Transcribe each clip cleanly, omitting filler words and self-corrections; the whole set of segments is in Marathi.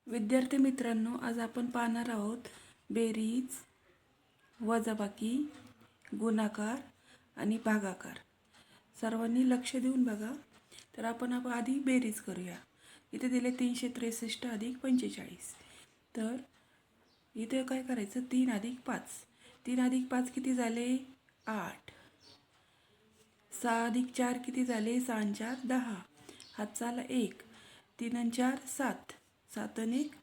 विद्यार्थी मित्रांनो, आज आपण पाहणार आहोत बेरीज, वजाबाकी, गुणाकार आणि भागाकार. सर्वांनी लक्ष देऊन बघा. तर आपण आधी बेरीज करूया. इथे दिले 363 अधिक 45. तर इथे काय करायचं, 3 अधिक 5. 3 अधिक 5 किती झाले? 8. 6 अधिक 4 किती झाले? 6 आणि 4 10. हातचा आला 1. 3 आणि 4 7. 7 आणि 1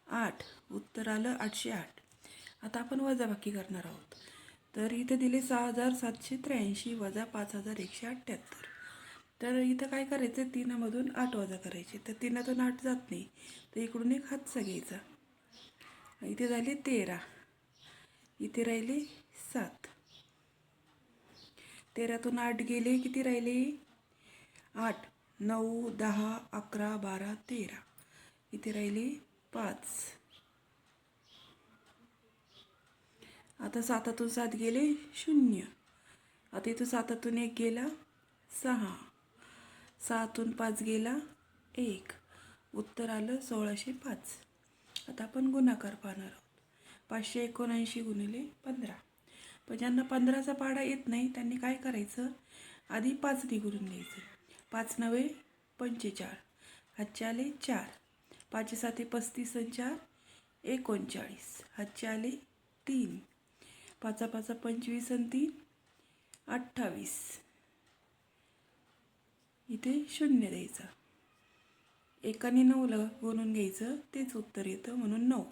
8. उत्तर आलं 808. आता आपण वजाबाकी करणार आहोत. तर इथे दिले 6783 वजा 5178. तर इथं काय करायचं, 3मधून 8 वजा करायचे. तर 3तून 8 जात नाही, तर इकडून एक हातचा घ्यायचा. इथे झाले 13. इथे राहिले 7. 13तून 8 गेले, किती राहिले? 8. 9 10 11 12 13. इथे राहिले 5. आता 7तून 7 गेले 0. आता इथं 7तून 1 गेला 6. 6तून 5 गेला 1. उत्तर आलं 1605. आता आपण गुणाकार पाहणार आहोत. 579 गुणिले 15. पण ज्यांना 15चा पाढा येत नाही त्यांनी काय करायचं, आधी 5 गुणून घ्यायचं. 5 9 45. हातचे आले 4. 5 7 35 आणि 4 39. हातचे आले 3. 5 5 25 आणि 3 28. इथे 0 द्यायचा. 1 आणि 9ला गुणून घ्यायचं, तेच उत्तर येतं म्हणून 9.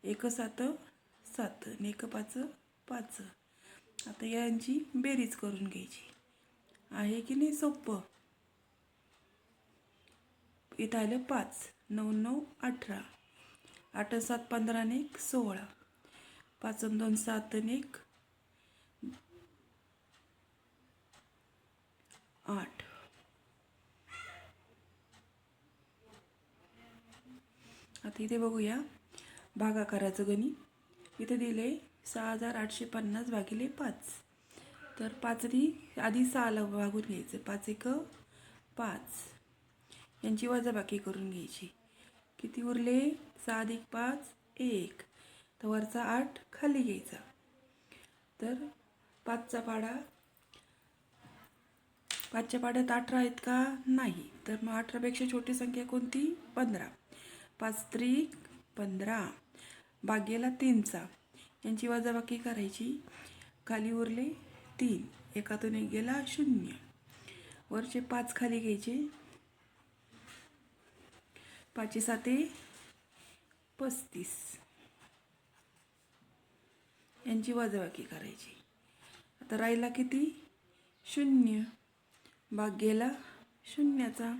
1 7 7 आणि 1 5 5. आता यांची बेरीज करून घ्यायची. आहे की नाही सोपं? इथं आलं 5. 9 9 18. 8 7 15 आणि 1 16. 5 आणि 2 7 आणि 1 8. आता इथे बघूया भागाकाराचं गणित. इथे दिले 6850 भागिले 5. तर 5नी आधी 6ला भागून घ्यायचं. 5 1 5. यांची वजाबाकी करून घ्यायची. किती उरले? 6 अधिक 5 1. तर वरचा 8 खाली घ्यायचा. तर 5चा पाढा, 5च्या पाढ्यात 18 आहेत का? नाही. तर मग 18पेक्षा छोटी संख्या कोणती? 15. 5 त्रिक 15. भाग्याला 3चा. यांची वजाबाकी करायची. खाली उरले 3. 1तून 1 गेला 0. वरचे 5 खाली घ्यायचे. 5 7 35. यांची वजाबाकी करायची. आता राहिला किती? 0. भाग्याला 0चा.